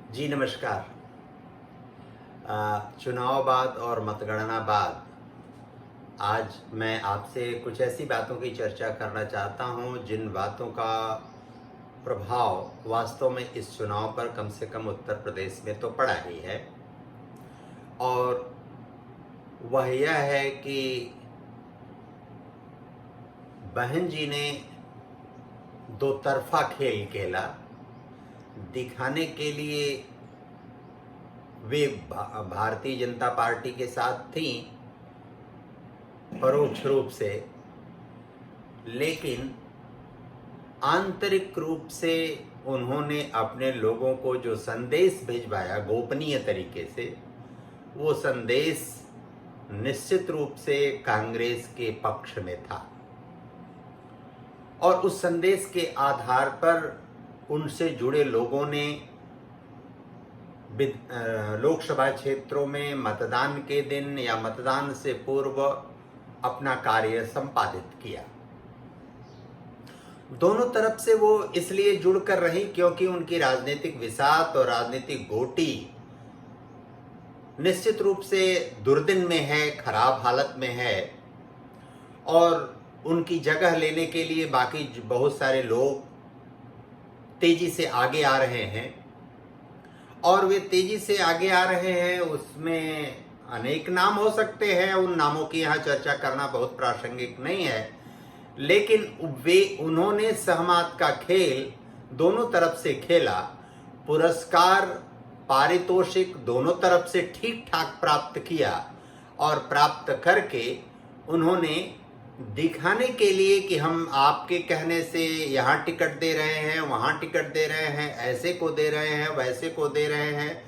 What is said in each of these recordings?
जी नमस्कार। चुनाव बाद और मतगणना बाद आज मैं आपसे कुछ ऐसी बातों की चर्चा करना चाहता हूं जिन बातों का प्रभाव वास्तव में इस चुनाव पर कम से कम उत्तर प्रदेश में तो पड़ा ही है। और वह यह है कि बहन जी ने दो तरफा खेल खेला। दिखाने के लिए वे भारतीय जनता पार्टी के साथ थीं परोक्ष रूप से, लेकिन आंतरिक रूप से उन्होंने अपने लोगों को जो संदेश भिजवाया गोपनीय तरीके से, वो संदेश निश्चित रूप से कांग्रेस के पक्ष में था। और उस संदेश के आधार पर उनसे जुड़े लोगों ने लोकसभा क्षेत्रों में मतदान के दिन या मतदान से पूर्व अपना कार्य संपादित किया। दोनों तरफ से वो इसलिए जुड़कर रही क्योंकि उनकी राजनीतिक विसात और राजनीतिक गोटी निश्चित रूप से दुर्दिन में है, खराब हालत में है, और उनकी जगह लेने के लिए बाकी बहुत सारे लोग तेजी से आगे आ रहे हैं। और वे तेजी से आगे आ रहे हैं, उसमें अनेक नाम हो सकते हैं, उन नामों की यहाँ चर्चा करना बहुत प्रासंगिक नहीं है, लेकिन उन्होंने सहमत का खेल दोनों तरफ से खेला। पुरस्कार पारितोषिक दोनों तरफ से ठीक ठाक प्राप्त किया, और प्राप्त करके उन्होंने दिखाने के लिए कि हम आपके कहने से यहाँ टिकट दे रहे हैं, वहाँ टिकट दे रहे हैं, ऐसे को दे रहे हैं, वैसे को दे रहे हैं,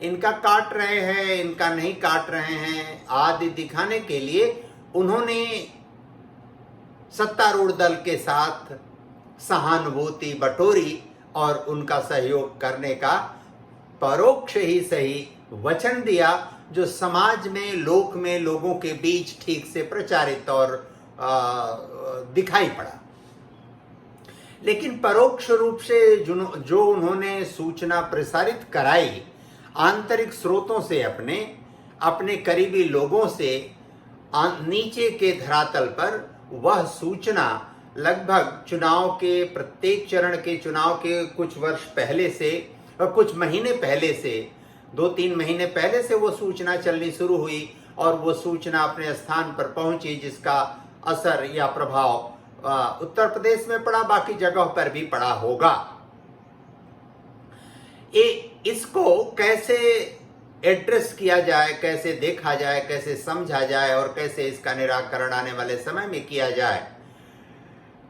इनका काट रहे हैं, इनका नहीं काट रहे हैं आदि दिखाने के लिए उन्होंने सत्तारूढ़ दल के साथ सहानुभूति बटोरी और उनका सहयोग करने का परोक्ष ही सही वचन दिया, जो समाज में लोक में लोगों के बीच ठीक से प्रचारित और दिखाई पड़ा। लेकिन परोक्ष रूप से जो उन्होंने सूचना प्रसारित कराई आंतरिक स्रोतों से, अपने करीबी लोगों से नीचे के धरातल पर, वह सूचना लगभग चुनाव के प्रत्येक चरण के चुनाव के कुछ वर्ष पहले से और कुछ महीने पहले से, 2-3 महीने पहले से वो सूचना चलनी शुरू हुई, और वो सूचना अपने स्थान पर पहुंची, जिसका असर या प्रभाव उत्तर प्रदेश में पड़ा, बाकी जगहों पर भी पड़ा होगा। इसको कैसे एड्रेस किया जाए, कैसे देखा जाए, कैसे समझा जाए और कैसे इसका निराकरण आने वाले समय में किया जाए,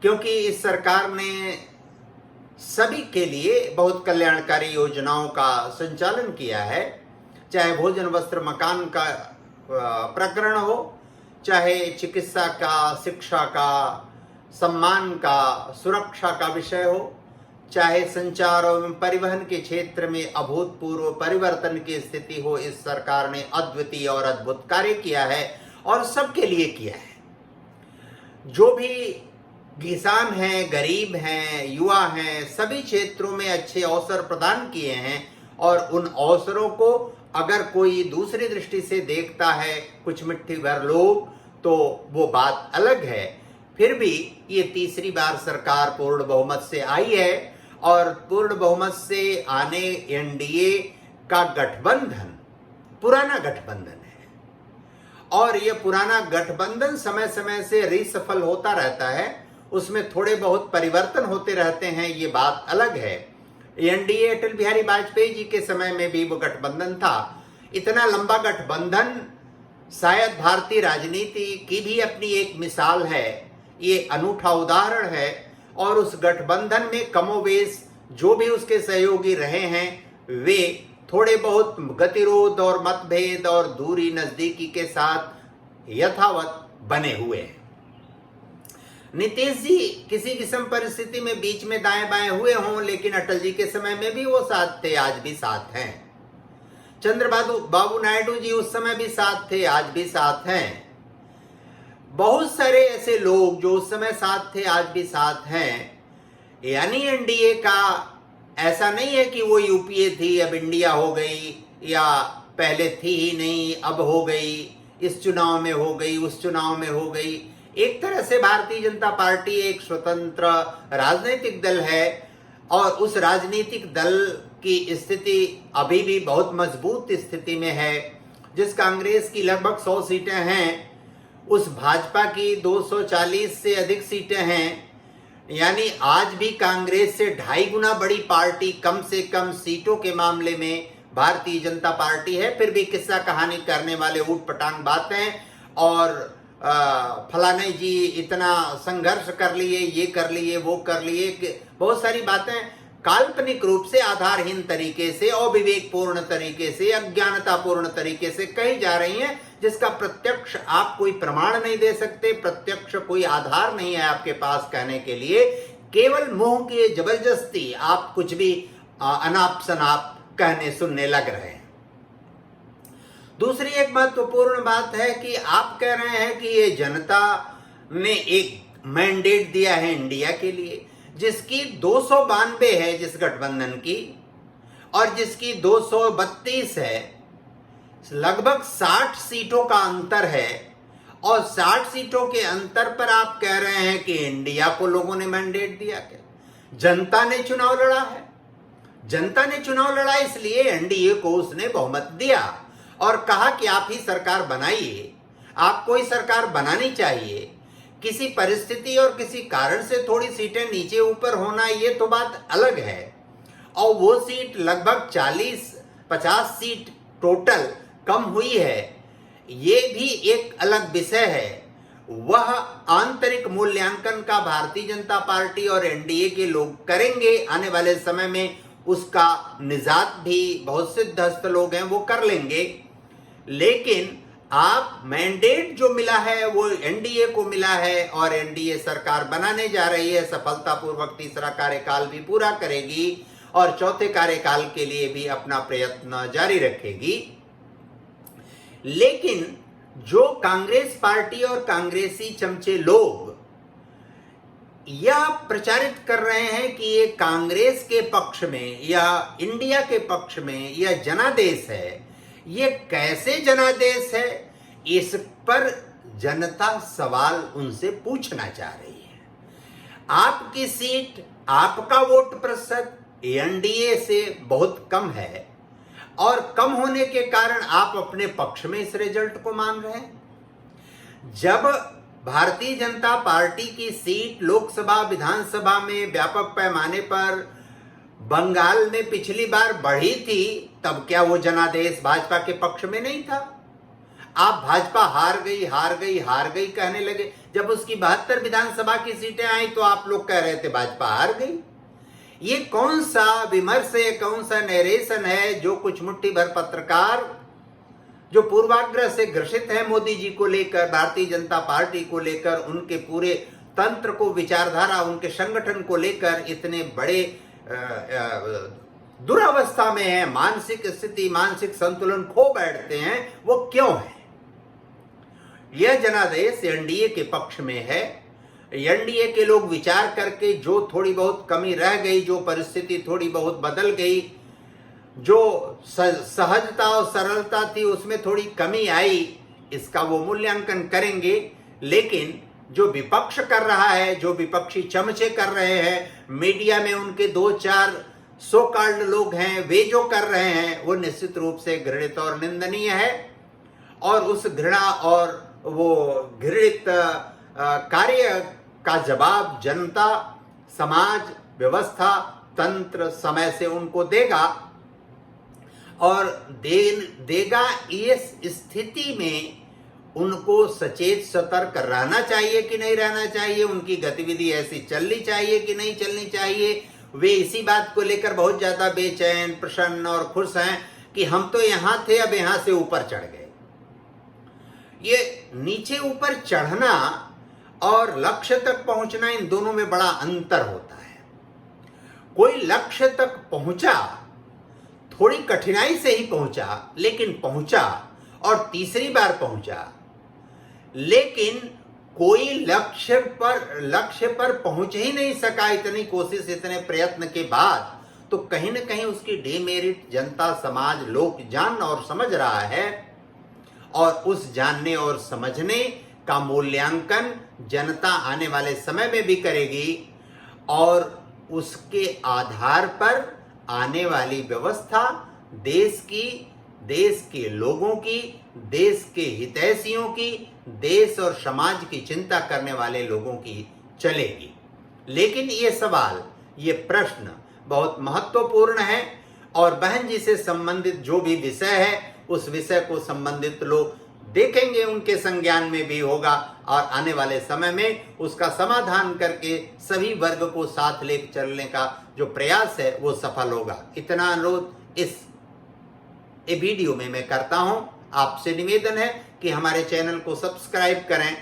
क्योंकि इस सरकार ने सभी के लिए बहुत कल्याणकारी योजनाओं का संचालन किया है, चाहे भोजन वस्त्र मकान का प्रकरण हो, चाहे चिकित्सा का, शिक्षा का, सम्मान का, सुरक्षा का विषय हो, चाहे संचार एवं परिवहन के क्षेत्र में अभूतपूर्व परिवर्तन की स्थिति हो। इस सरकार ने अद्वितीय और अद्भुत कार्य किया है और सबके लिए किया है। जो भी किसान हैं, गरीब हैं, युवा हैं, सभी क्षेत्रों में अच्छे अवसर प्रदान किए हैं, और उन अवसरों को अगर कोई दूसरी दृष्टि से देखता है कुछ मुट्ठी भर लोग, तो वो बात अलग है। फिर भी ये तीसरी बार सरकार पूर्ण बहुमत से आई है, और पूर्ण बहुमत से आने एनडीए का गठबंधन पुराना गठबंधन है, और ये पुराना गठबंधन समय समय से रीसफल होता रहता है, उसमें थोड़े बहुत परिवर्तन होते रहते हैं, ये बात अलग है। एनडीए अटल बिहारी वाजपेयी जी के समय में भी वो गठबंधन था। इतना लंबा गठबंधन शायद भारतीय राजनीति की भी अपनी एक मिसाल है, ये अनूठा उदाहरण है। और उस गठबंधन में कमोवेश जो भी उसके सहयोगी रहे हैं, वे थोड़े बहुत गतिरोध और मतभेद और दूरी नजदीकी के साथ यथावत बने हुए हैं। नीतीश जी किसी किस्म परिस्थिति में बीच में दाएं बाएं हुए हों, लेकिन अटल जी के समय में भी वो साथ थे, आज भी साथ हैं। चंद्रबाबू नायडू जी उस समय भी साथ थे, आज भी साथ हैं। बहुत सारे ऐसे लोग जो उस समय साथ थे, आज भी साथ हैं। यानी एनडीए का ऐसा नहीं है कि वो यूपीए थी अब इंडिया हो गई, या पहले थी ही नहीं अब हो गई, इस चुनाव में हो गई उस चुनाव में हो गई। एक तरह से भारतीय जनता पार्टी एक स्वतंत्र राजनीतिक दल है और उस राजनीतिक दल की स्थिति अभी भी बहुत मजबूत स्थिति में है। जिस कांग्रेस की लगभग 100 सीटें हैं, उस भाजपा की 240 से अधिक सीटें हैं। यानी आज भी कांग्रेस से 2.5 गुना बड़ी पार्टी कम से कम सीटों के मामले में भारतीय जनता पार्टी है। फिर भी किस्सा कहानी करने वाले ऊट पटांग बातें और फलाने जी इतना संघर्ष कर लिए, ये कर लिए, वो कर लिए, बहुत सारी बातें काल्पनिक रूप से, आधारहीन तरीके से, अविवेकपूर्ण तरीके से, अज्ञानतापूर्ण तरीके से कही जा रही हैं, जिसका प्रत्यक्ष आप कोई प्रमाण नहीं दे सकते, प्रत्यक्ष कोई आधार नहीं है आपके पास कहने के लिए। केवल मुंह की जबरदस्ती आप कुछ भी अनाप शनाप कहने सुनने लग रहे हैं। दूसरी एक महत्वपूर्ण बात है कि आप कह रहे हैं कि ये जनता ने एक मैंडेट दिया है इंडिया के लिए, जिसकी 292 है जिस गठबंधन की, और जिसकी 232 है। लगभग 60 सीटों का अंतर है, और 60 सीटों के अंतर पर आप कह रहे हैं कि इंडिया को लोगों ने मैंडेट दिया। क्या जनता ने चुनाव लड़ा है? जनता ने चुनाव लड़ा इसलिए एनडीए को उसने बहुमत दिया और कहा कि आप ही सरकार बनाइए, आपको ही सरकार बनानी चाहिए। किसी परिस्थिति और किसी कारण से थोड़ी सीटें नीचे ऊपर होना, ये तो बात अलग है। और वो सीट लगभग 40-50 सीट टोटल कम हुई है, ये भी एक अलग विषय है। वह आंतरिक मूल्यांकन का भारतीय जनता पार्टी और एनडीए के लोग करेंगे आने वाले समय में। उसका निजात भी बहुत सिद्धहस्त लोग हैं, वो कर लेंगे। लेकिन आप मैंडेट जो मिला है वो एनडीए को मिला है, और एनडीए सरकार बनाने जा रही है, सफलतापूर्वक तीसरा कार्यकाल भी पूरा करेगी और चौथे कार्यकाल के लिए भी अपना प्रयत्न जारी रखेगी। लेकिन जो कांग्रेस पार्टी और कांग्रेसी चमचे लोग यह प्रचारित कर रहे हैं कि ये कांग्रेस के पक्ष में या इंडिया के पक्ष में यह जनादेश है, ये कैसे जनादेश है, इस पर जनता सवाल उनसे पूछना चाह रही है। आपकी सीट, आपका वोट प्रतिशत एनडीए से बहुत कम है, और कम होने के कारण आप अपने पक्ष में इस रिजल्ट को मान रहे हैं। जब भारतीय जनता पार्टी की सीट लोकसभा विधानसभा में व्यापक पैमाने पर बंगाल में पिछली बार बढ़ी थी, तब क्या वो जनादेश भाजपा के पक्ष में नहीं था? आप भाजपा हार गई हार गई हार गई कहने लगे। जब उसकी 72 विधानसभा की सीटें आई तो आप लोग कह रहे थे भाजपा हार गई। ये कौन सा विमर्श है, कौन सा नरेशन है जो कुछ मुट्ठी भर पत्रकार जो पूर्वाग्रह से ग्रसित है मोदी जी को लेकर, भारतीय जनता पार्टी को लेकर, उनके पूरे तंत्र को, विचारधारा, उनके संगठन को लेकर इतने बड़े दुरावस्था में है, मानसिक स्थिति, मानसिक संतुलन खो बैठते हैं, वो क्यों है? यह जनादेश एनडीए के पक्ष में है। एनडीए के लोग विचार करके जो थोड़ी बहुत कमी रह गई, जो परिस्थिति थोड़ी बहुत बदल गई, जो सहजता और सरलता थी उसमें थोड़ी कमी आई, इसका वो मूल्यांकन करेंगे। लेकिन जो विपक्ष कर रहा है, जो विपक्षी चमचे कर रहे हैं, मीडिया में उनके 2-4 सो कॉल्ड लोग हैं, वे जो कर रहे हैं वो निश्चित रूप से घृणित और निंदनीय है। और उस घृणा और वो घृणित कार्य का जवाब जनता, समाज, व्यवस्था, तंत्र समय से उनको देगा, और देगा। इस स्थिति में उनको सचेत सतर्क रहना चाहिए कि नहीं रहना चाहिए, उनकी गतिविधि ऐसी चलनी चाहिए कि नहीं चलनी चाहिए। वे इसी बात को लेकर बहुत ज्यादा बेचैन, प्रसन्न और खुश हैं कि हम तो यहां थे, अब यहां से ऊपर चढ़ गए। ये नीचे ऊपर चढ़ना और लक्ष्य तक पहुंचना, इन दोनों में बड़ा अंतर होता है। कोई लक्ष्य तक पहुंचा, थोड़ी कठिनाई से ही पहुंचा, लेकिन पहुंचा, और तीसरी बार पहुंचा। लेकिन कोई लक्ष्य पर पहुंच ही नहीं सका, इतनी कोशिश, इतने प्रयत्न के बाद, तो कहीं ना कहीं उसकी डिमेरिट जनता, समाज, लोग जान और समझ रहा है, और उस जानने और समझने का मूल्यांकन जनता आने वाले समय में भी करेगी, और उसके आधार पर आने वाली व्यवस्था देश की, देश के लोगों की, देश के हितैषियों की, देश और समाज की चिंता करने वाले लोगों की चलेगी। लेकिन ये सवाल, ये प्रश्न बहुत महत्वपूर्ण है, और बहन जी से संबंधित जो भी विषय है उस विषय को संबंधित लोग देखेंगे, उनके संज्ञान में भी होगा, और आने वाले समय में उसका समाधान करके सभी वर्ग को साथ लेकर चलने का जो प्रयास है वो सफल होगा। इतना अनुरोध इस वीडियो में मैं करता हूं। आपसे निवेदन है कि हमारे चैनल को सब्सक्राइब करें,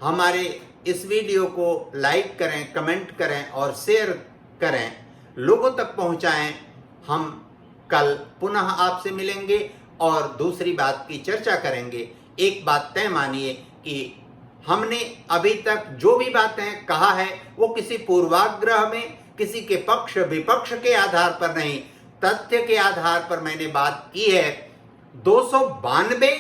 हमारे इस वीडियो को लाइक करें, कमेंट करें और शेयर करें, लोगों तक पहुंचाएं। हम कल पुनः आपसे मिलेंगे और दूसरी बात की चर्चा करेंगे। एक बात तय मानिए कि हमने अभी तक जो भी बातें कहा है वो किसी पूर्वाग्रह में, किसी के पक्ष विपक्ष के आधार पर नहीं, तथ्य के आधार पर मैंने बात की है। 292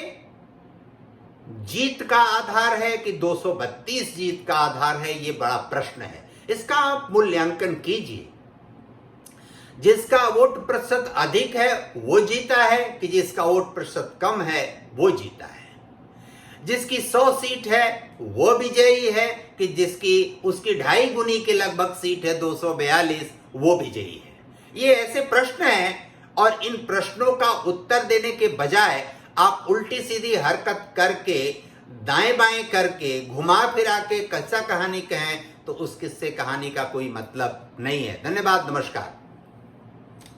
जीत का आधार है कि 232 जीत का आधार है, ये बड़ा प्रश्न है। इसका आप मूल्यांकन कीजिए। जिसका वोट प्रतिशत अधिक है वो जीता है कि जिसका वोट प्रतिशत कम है वो जीता है। जिसकी 100 सीट है वो विजयी है कि जिसकी उसकी 2.5 गुनी के लगभग सीट है, 242, वो विजयी है। ये ऐसे प्रश्न हैं, और इन प्रश्नों का उत्तर देने के बजाय आप उल्टी सीधी हरकत करके, दाएं बाएं करके, घुमा फिरा के कच्चा कहानी कहें तो उस किस्से कहानी का कोई मतलब नहीं है। धन्यवाद, नमस्कार।